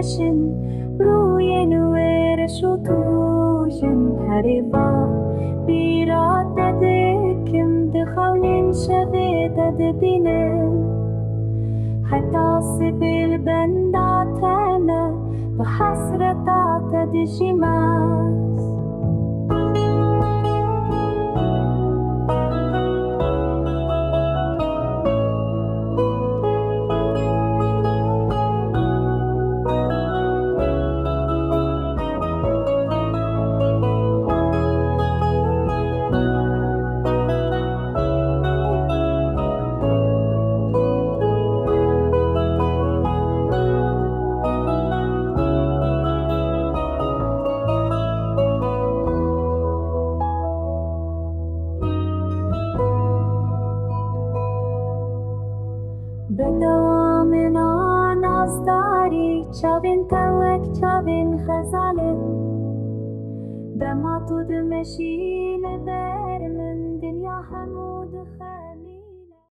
نشن روی نورش و توشن هربا بیرات دکم دخولن شبه تدبینن حتى صبر بنداتنا بحسرة تدشماس بدوامنا نازداری چاوین توک چاوین خزانن دما تو دمشین در من دنیا حمود خیر